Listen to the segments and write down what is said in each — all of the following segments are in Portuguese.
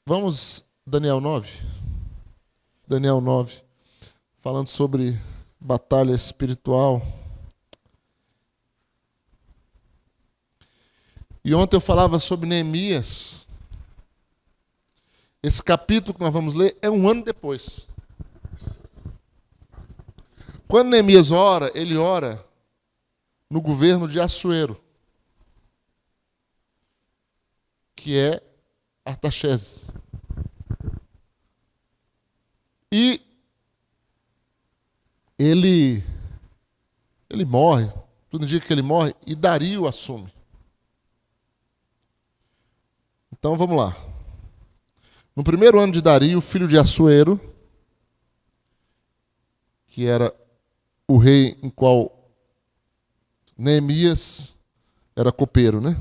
Vamos, Daniel 9. Daniel 9, falando sobre batalha espiritual. E ontem eu falava sobre Neemias. Esse capítulo que nós vamos ler é um ano depois. Quando Neemias ora, ele ora no governo de Assuero, que é Artaxerxes. E ele morre, tudo indica que ele morre, e Dario assume. Então vamos lá. No primeiro ano de Dario, filho de Assuero, que era o rei em qual Neemias era copeiro, né?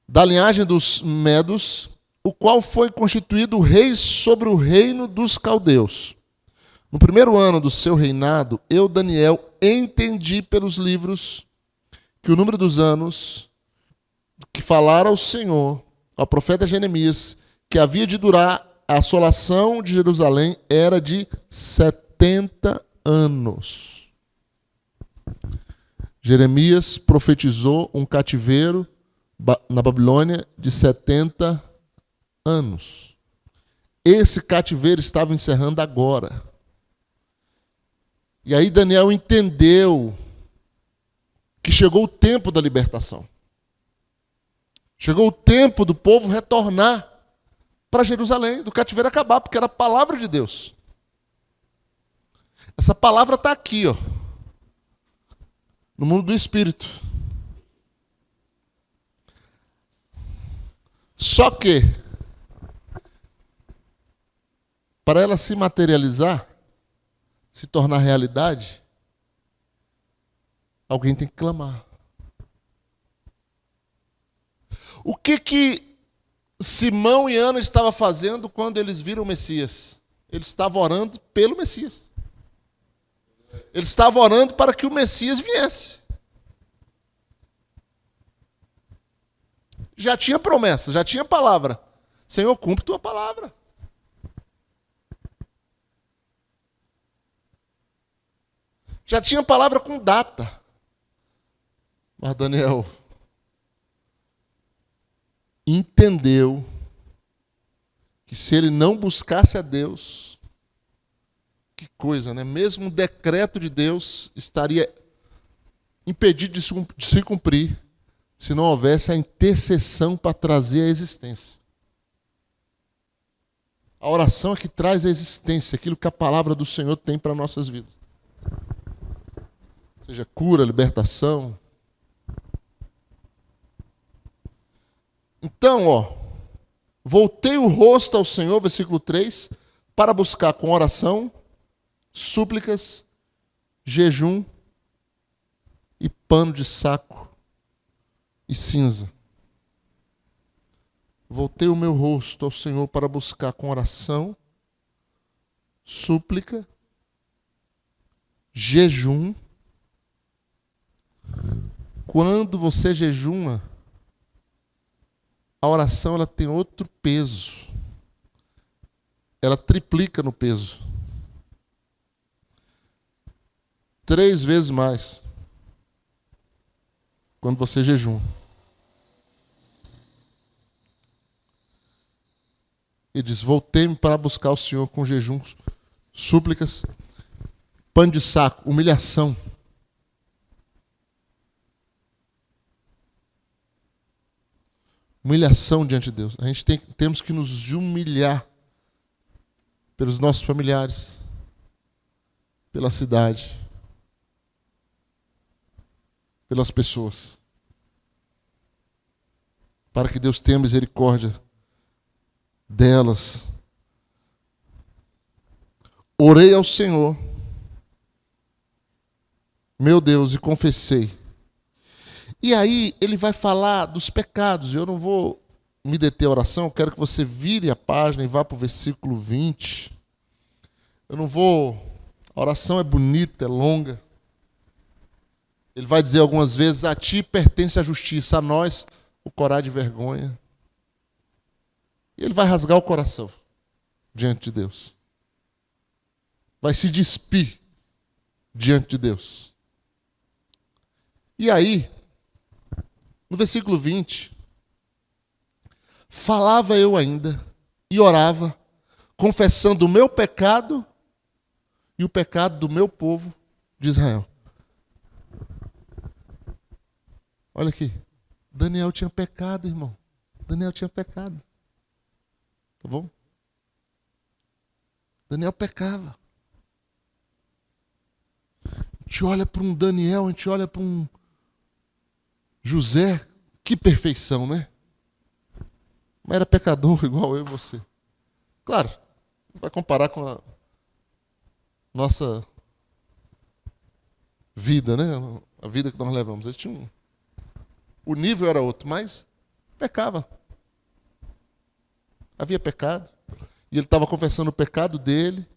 Da linhagem dos Medos, o qual foi constituído rei sobre o reino dos caldeus. No primeiro ano do seu reinado, eu, Daniel, entendi pelos livros que o número dos anos que falara ao Senhor, ao profeta Jeremias, que havia de durar a assolação de Jerusalém, era de 70 anos. Jeremias profetizou um cativeiro na Babilônia de 70 anos. Esse cativeiro estava encerrando agora. E aí Daniel entendeu que chegou o tempo da libertação. Chegou o tempo do povo retornar para Jerusalém, do cativeiro acabar, porque era a palavra de Deus. Essa palavra está aqui, ó, no mundo do Espírito. Só que, para ela se materializar, se tornar realidade, alguém tem que clamar. O que Simão e Ana estavam fazendo quando eles viram o Messias? Eles estavam orando pelo Messias. Eles estavam orando para que o Messias viesse. Já tinha promessa, já tinha palavra. Senhor, cumpre tua palavra. Já tinha palavra com data. Mas Daniel entendeu que se ele não buscasse a Deus, que coisa, né? Mesmo um decreto de Deus estaria impedido de se cumprir se não houvesse a intercessão para trazer a existência. A oração é que traz a existência, aquilo que a palavra do Senhor tem para nossas vidas. Seja cura, libertação. Então, voltei o rosto ao Senhor, versículo 3, para buscar com oração, súplicas, jejum e pano de saco e cinza. Voltei o meu rosto ao Senhor para buscar com oração, súplica, jejum. Quando você jejuma, a oração ela tem outro peso. Ela triplica no peso. 3 vezes mais. Quando você jejuma. Ele diz, voltei-me para buscar o Senhor com jejum, súplicas, pano de saco, humilhação. Humilhação diante de Deus. A gente temos que nos humilhar pelos nossos familiares, pela cidade, pelas pessoas, para que Deus tenha misericórdia delas. Orei ao Senhor, meu Deus, e confessei. E aí ele vai falar dos pecados. Eu não vou me deter a oração, eu quero que você vire a página e vá para o versículo 20. Eu não vou... A oração é bonita, é longa. Ele vai dizer algumas vezes, a ti pertence a justiça, a nós o corar de vergonha. E ele vai rasgar o coração diante de Deus. Vai se despir diante de Deus. E aí, no versículo 20, falava eu ainda e orava, confessando o meu pecado e o pecado do meu povo de Israel. Olha aqui, Daniel tinha pecado, irmão. Daniel tinha pecado. Tá bom? Daniel pecava. A gente olha para um Daniel, a gente olha para um José, que perfeição, né? Mas era pecador igual eu e você. Claro, vai comparar com a nossa vida, né? A vida que nós levamos. Ele tinha o nível era outro, mas pecava. Havia pecado. E ele estava confessando o pecado dele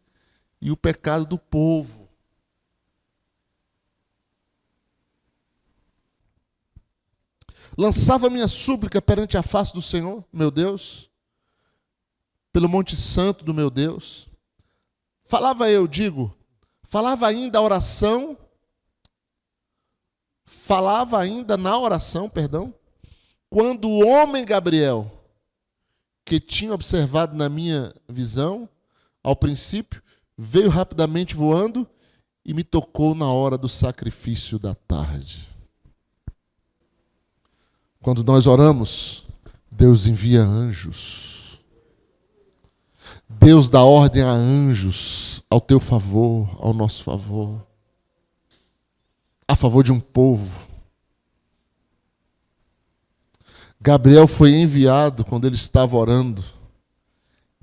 e o pecado do povo. Lançava minha súplica perante a face do Senhor, meu Deus, pelo monte santo do meu Deus. Falava ainda a oração, quando o homem Gabriel, que tinha observado na minha visão, ao princípio, veio rapidamente voando e me tocou na hora do sacrifício da tarde. Quando nós oramos, Deus envia anjos. Deus dá ordem a anjos ao teu favor, ao nosso favor, a favor de um povo. Gabriel foi enviado quando ele estava orando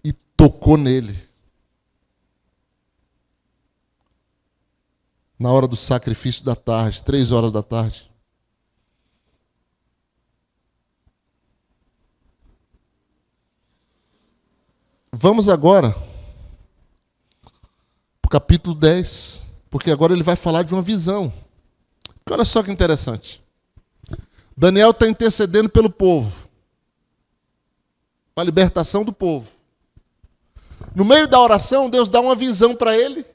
e tocou nele. Na hora do sacrifício da tarde, 3 horas da tarde. Vamos agora para o capítulo 10, porque agora ele vai falar de uma visão. Olha só que interessante. Daniel está intercedendo pelo povo, para a libertação do povo. No meio da oração, Deus dá uma visão para ele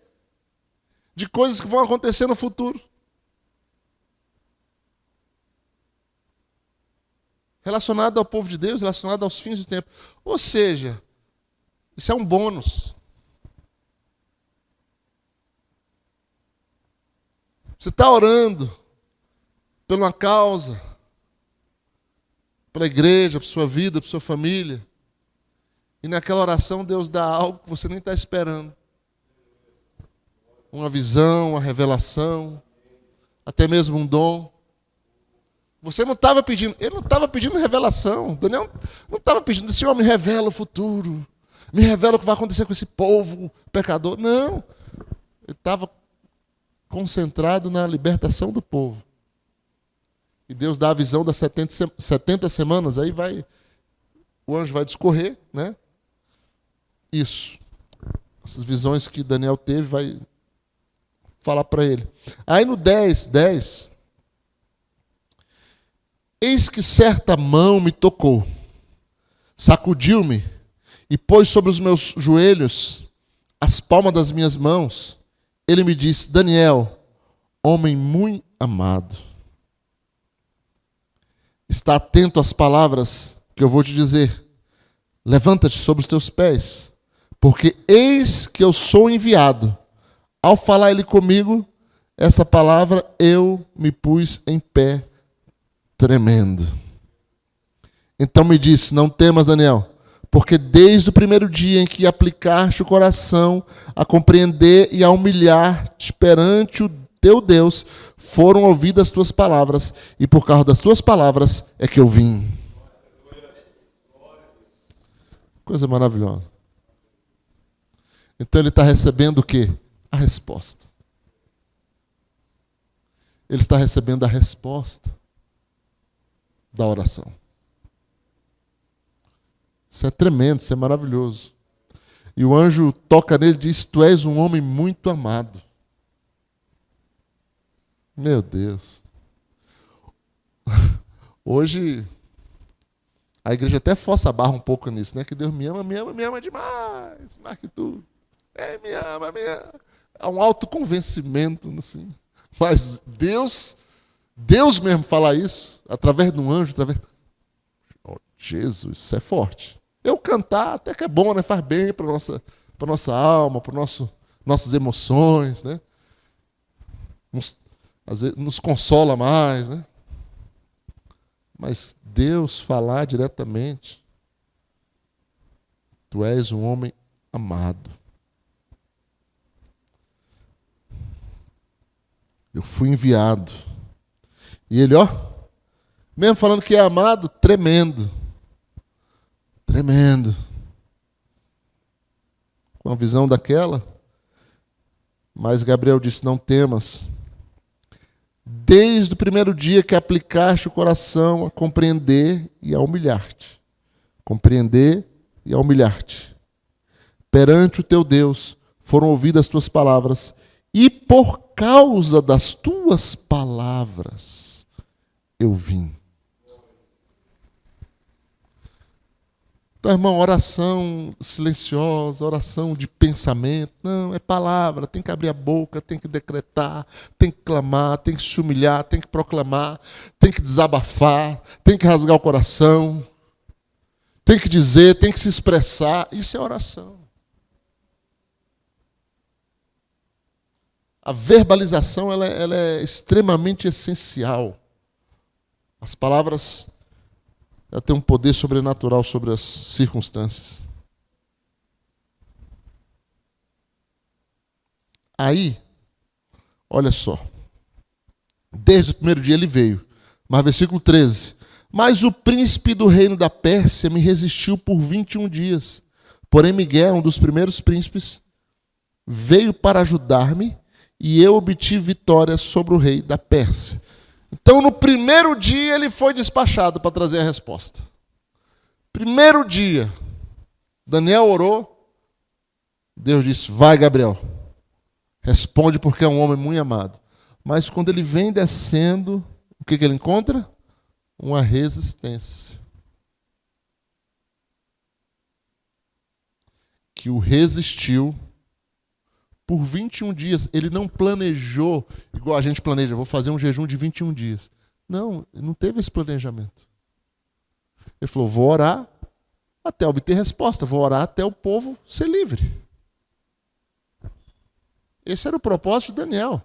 de coisas que vão acontecer no futuro. Relacionado ao povo de Deus, relacionado aos fins do tempo. Ou seja, isso é um bônus. Você está orando por uma causa, pela igreja, para sua vida, para sua família. E naquela oração Deus dá algo que você nem está esperando. Uma visão, uma revelação, até mesmo um dom. Você não estava pedindo, ele não estava pedindo revelação. Daniel não estava pedindo, Senhor, me revela o futuro. Me revela o que vai acontecer com esse povo pecador. Não. Ele estava concentrado na libertação do povo. E Deus dá a visão das 70 semanas, aí o anjo vai discorrer, né? Isso. Essas visões que Daniel teve, vai falar para ele. Aí no 10, eis que certa mão me tocou, sacudiu-me e pôs sobre os meus joelhos as palmas das minhas mãos. Ele me disse, Daniel, homem muito amado, está atento às palavras que eu vou te dizer. Levanta-te sobre os teus pés, porque eis que eu sou enviado. Ao falar ele comigo, essa palavra, eu me pus em pé, tremendo. Então me disse, não temas, Daniel, porque desde o primeiro dia em que aplicaste o coração a compreender e a humilhar-te perante o teu Deus, foram ouvidas as tuas palavras, e por causa das tuas palavras é que eu vim. Coisa maravilhosa. Então ele está recebendo o quê? A resposta. Ele está recebendo a resposta da oração. Isso é tremendo, isso é maravilhoso. E o anjo toca nele e diz, tu és um homem muito amado. Meu Deus. Hoje, A igreja até força a barra um pouco nisso, né? Que Deus me ama demais, mais que tudo. Me ama, me ama. É um autoconvencimento, assim. Mas Deus mesmo fala isso, através de um anjo, através... Oh, Jesus, isso é forte. Eu cantar até que é bom, né? Faz bem para nossa alma, para nossas emoções, né? Às vezes nos consola mais, né? Mas Deus falar diretamente, tu és um homem amado. Eu fui enviado. E ele, mesmo falando que é amado, tremendo. Tremendo. Com a visão daquela. Mas Gabriel disse, não temas. Desde o primeiro dia que aplicaste o coração a compreender e a humilhar-te. Compreender e a humilhar-te. Perante o teu Deus foram ouvidas as tuas palavras, e por causa das tuas palavras eu vim. Então, irmão, oração silenciosa, oração de pensamento, não, é palavra, tem que abrir a boca, tem que decretar, tem que clamar, tem que se humilhar, tem que proclamar, tem que desabafar, tem que rasgar o coração, tem que dizer, tem que se expressar, isso é oração. A verbalização ela é extremamente essencial. As palavras ela tem um poder sobrenatural sobre as circunstâncias. Aí, olha só. Desde o primeiro dia ele veio. Mas versículo 13. Mas o príncipe do reino da Pérsia me resistiu por 21 dias. Porém Miguel, um dos primeiros príncipes, veio para ajudar-me e eu obtive vitória sobre o rei da Pérsia. Então, no primeiro dia, ele foi despachado para trazer a resposta. Primeiro dia, Daniel orou, Deus disse, vai, Gabriel, responde porque é um homem muito amado. Mas quando ele vem descendo, o que ele encontra? Uma resistência. Que o resistiu por 21 dias. Ele não planejou, igual a gente planeja, vou fazer um jejum de 21 dias. Não, ele não teve esse planejamento. Ele falou, vou orar até obter resposta, vou orar até o povo ser livre. Esse era o propósito de Daniel.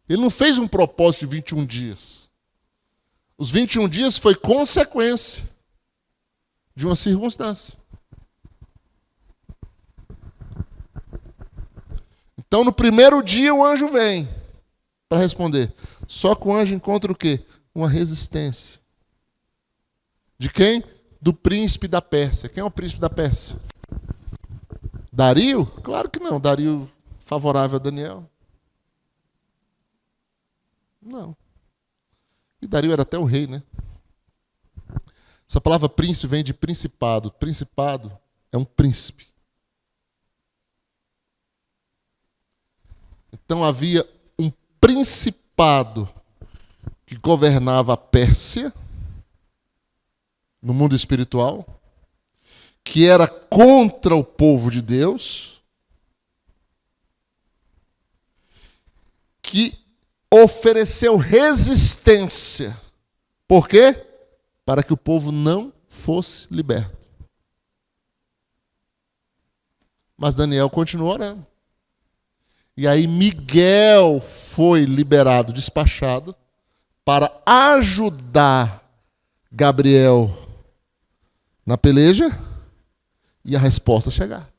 Ele não fez um propósito de 21 dias. Os 21 dias foi consequência de uma circunstância. Então, no primeiro dia, o anjo vem para responder. Só que o anjo encontra o quê? Uma resistência. De quem? Do príncipe da Pérsia. Quem é o príncipe da Pérsia? Dario? Claro que não. Dario favorável a Daniel. Não. E Dario era até o rei, né? Essa palavra príncipe vem de principado. Principado é um príncipe. Então havia um principado que governava a Pérsia, no mundo espiritual, que era contra o povo de Deus, que ofereceu resistência. Por quê? Para que o povo não fosse liberto. Mas Daniel continuou orando. E aí Miguel foi liberado, despachado, para ajudar Gabriel na peleja e a resposta chegar.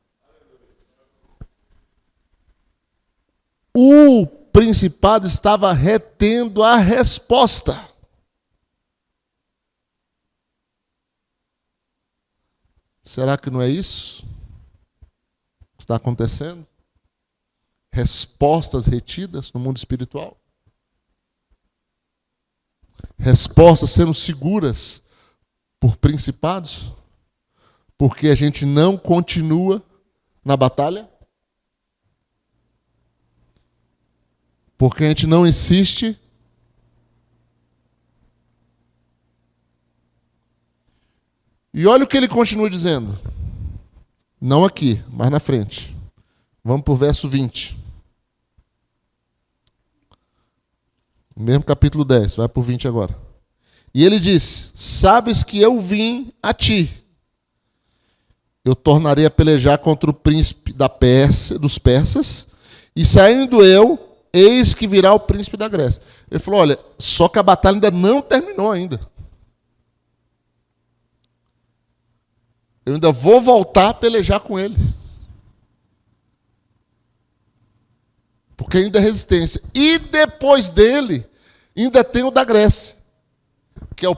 O principado estava retendo a resposta. Será que não é isso que está acontecendo? Respostas retidas no mundo espiritual? Respostas sendo seguras por principados? Porque a gente não continua na batalha? Porque a gente não insiste? E olha o que ele continua dizendo. Não aqui, mas na frente. Vamos para o verso 20. Mesmo capítulo 10, vai para o 20 agora. E ele diz: sabes que eu vim a ti. Eu tornarei a pelejar contra o príncipe dos persas, e saindo eu, eis que virá o príncipe da Grécia. Ele falou: olha, só que a batalha ainda não terminou ainda. Eu ainda vou voltar a pelejar com ele. Porque ainda é resistência. E depois dele, ainda tem o da Grécia, que é o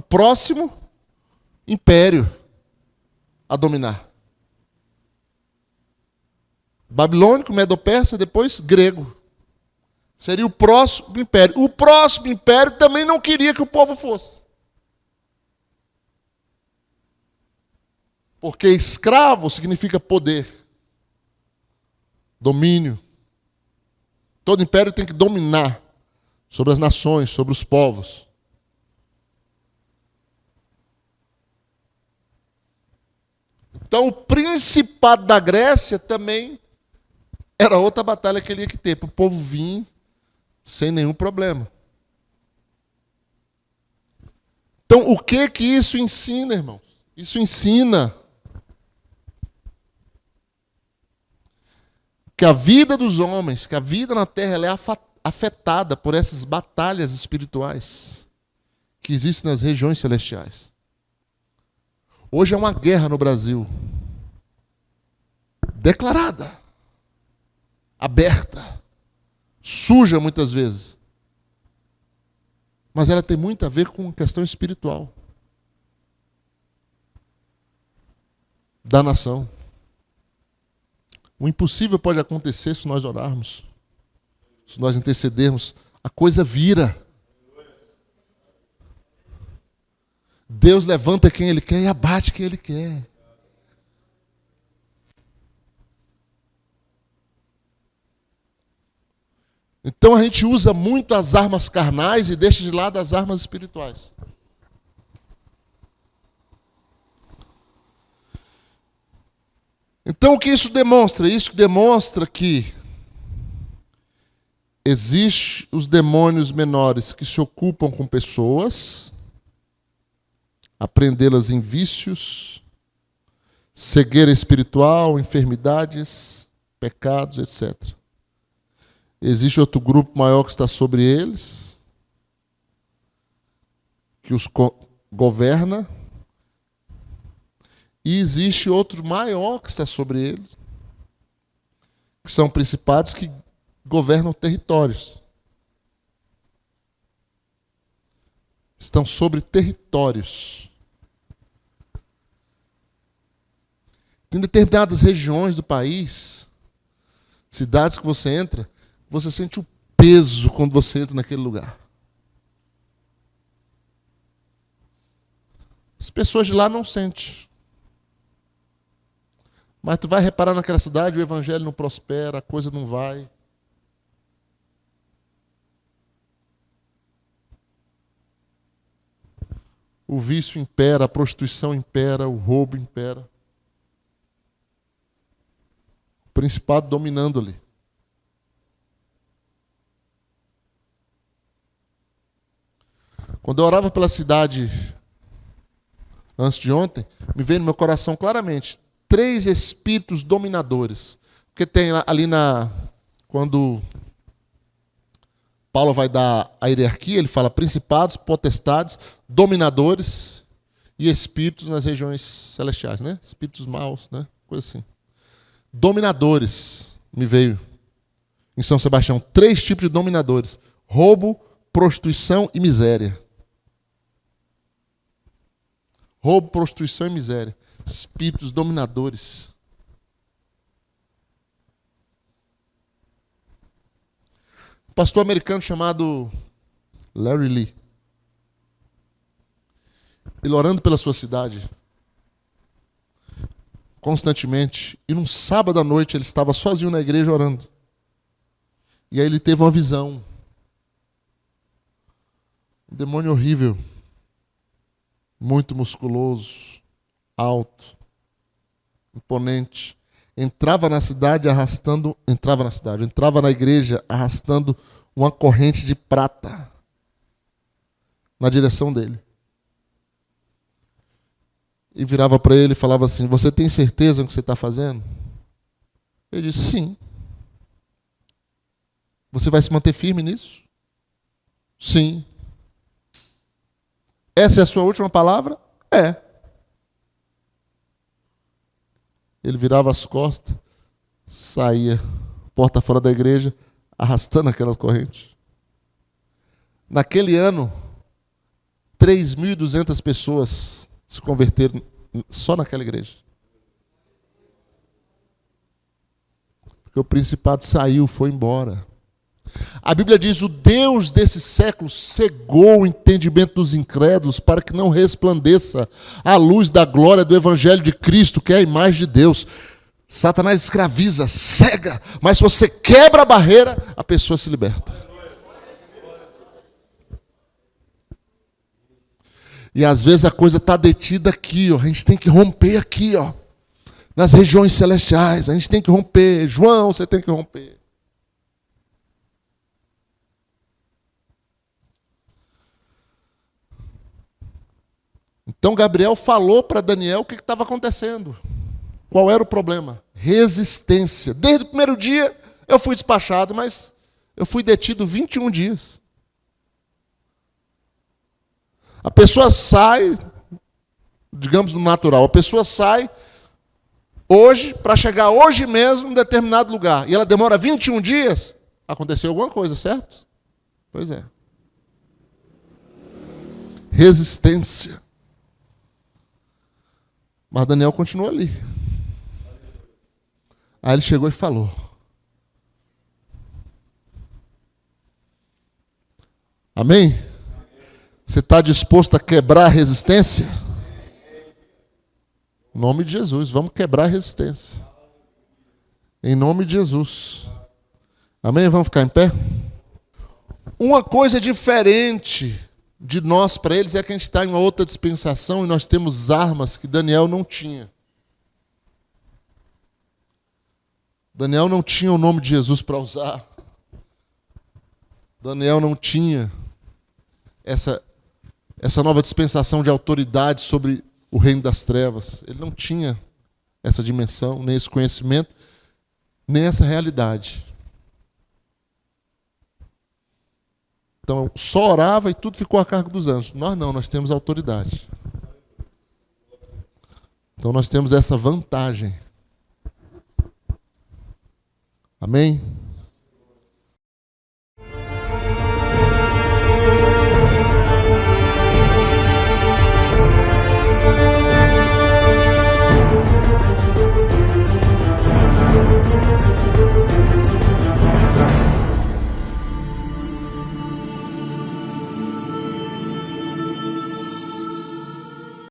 próximo império a dominar. Babilônico, Medo-Persa, depois grego. Seria o próximo império. O próximo império também não queria que o povo fosse. Porque escravo significa poder, domínio. Todo império tem que dominar sobre as nações, sobre os povos. Então, o principado da Grécia também era outra batalha que ele ia ter, para o povo vir sem nenhum problema. Então, o que isso ensina, irmãos? Isso ensina que a vida dos homens, que a vida na terra, ela é afetada por essas batalhas espirituais que existem nas regiões celestiais. Hoje é uma guerra no Brasil, declarada, aberta, suja muitas vezes, mas ela tem muito a ver com questão espiritual da nação. O impossível pode acontecer se nós orarmos, se nós intercedermos, a coisa vira. Deus levanta quem Ele quer e abate quem Ele quer. Então a gente usa muito as armas carnais e deixa de lado as armas espirituais. Então o que isso demonstra? Isso demonstra que existem os demônios menores que se ocupam com pessoas, a prendê-las em vícios, cegueira espiritual, enfermidades, pecados, etc. Existe outro grupo maior que está sobre eles, que os governa, e existe outro maior que está sobre eles, que são principados que governam territórios. Estão sobre territórios. Tem determinadas regiões do país, cidades que você entra, você sente o peso quando você entra naquele lugar. As pessoas de lá não sentem. Mas tu vai reparar naquela cidade, o evangelho não prospera, a coisa não vai. O vício impera, a prostituição impera, o roubo impera. O principado dominando ali. Quando eu orava pela cidade antes de ontem, me veio no meu coração claramente 3 espíritos dominadores. Porque tem ali quando Paulo vai dar a hierarquia, ele fala principados, potestades, dominadores e espíritos nas regiões celestiais, né? Espíritos maus, né? Coisa assim. Dominadores, me veio em São Sebastião, 3 tipos de dominadores: roubo, prostituição e miséria. Roubo, prostituição e miséria. Espíritos dominadores. Um pastor americano chamado Larry Lee, ele orando pela sua cidade, constantemente, e num sábado à noite ele estava sozinho na igreja orando. E aí ele teve uma visão. Um demônio horrível muito musculoso, alto, imponente. Entrava na igreja arrastando uma corrente de prata na direção dele. E virava para ele e falava assim: você tem certeza do que você está fazendo? Ele disse: sim. Você vai se manter firme nisso? Sim. Essa é a sua última palavra? É. Ele virava as costas, saía, porta fora da igreja, arrastando aquelas correntes. Naquele ano, 3.200 pessoas se converteram só naquela igreja. Porque o principado saiu, foi embora. A Bíblia diz: o Deus desse século cegou o entendimento dos incrédulos para que não resplandeça a luz da glória do Evangelho de Cristo, que é a imagem de Deus. Satanás escraviza, cega, mas se você quebra a barreira, a pessoa se liberta. E às vezes a coisa está detida aqui, ó. A gente tem que romper aqui, ó, nas regiões celestiais. A gente tem que romper. João, você tem que romper. Então Gabriel falou para Daniel o que estava acontecendo. Qual era o problema? Resistência. Desde o primeiro dia eu fui despachado, mas eu fui detido 21 dias. A pessoa sai, digamos no natural, a pessoa sai hoje para chegar hoje mesmo em determinado lugar. E ela demora 21 dias. Aconteceu alguma coisa, certo? Pois é. Resistência. Mas Daniel continuou ali. Aí ele chegou e falou: amém? Você está disposto a quebrar a resistência? Em nome de Jesus, vamos quebrar a resistência. Em nome de Jesus. Amém? Vamos ficar em pé? Uma coisa diferente de nós para eles é que a gente está em uma outra dispensação e nós temos armas que Daniel não tinha. Daniel não tinha o nome de Jesus para usar. Daniel não tinha essa nova dispensação de autoridade sobre o reino das trevas. Ele não tinha essa dimensão, nem esse conhecimento, nem essa realidade. Então, só orava e tudo ficou a cargo dos anjos. Nós não, nós temos autoridade. Então, nós temos essa vantagem. Amém?